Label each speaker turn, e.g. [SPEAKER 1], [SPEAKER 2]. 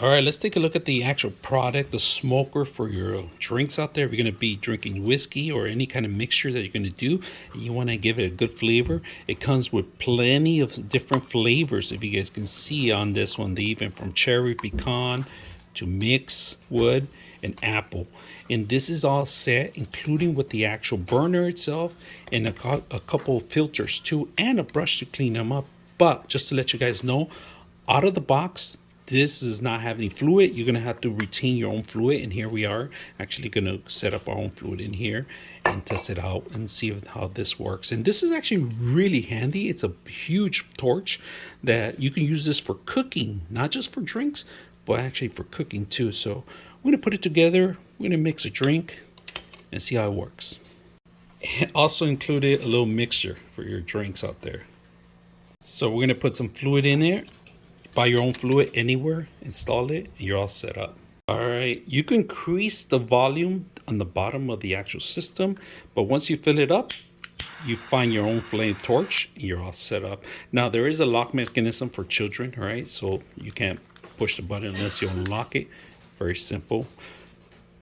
[SPEAKER 1] All right, let's take a look at the actual product, the smoker for your drinks out there. If you're going to be drinking whiskey or any kind of mixture that you're going to do, and you want to give it a good flavor, it comes with plenty of different flavors. If you guys can see on this one, they even from cherry, pecan to mix wood and apple. And this is all set, including with the actual burner itself and a couple of filters too, and a brush to clean them up. But just to let you guys know, out of the box, this does not have any fluid. You're gonna have to retain your own fluid, and here we are actually gonna set up our own fluid in here and test it out and see how this works. And this is actually really handy. It's a huge torch that you can use this for cooking, not just for drinks, but actually for cooking too. So we're gonna put it together, we're gonna mix a drink and see how it works. It also included a little mixture for your drinks out there. So we're gonna put some fluid in there. Buy your own fluid anywhere, install it, and you're all set up. All right, you can increase the volume on the bottom of the actual system, but once you fill it up, you find your own flame torch, and you're all set up. Now, there is a lock mechanism for children, all right? So you can't push the button unless you unlock it. Very simple.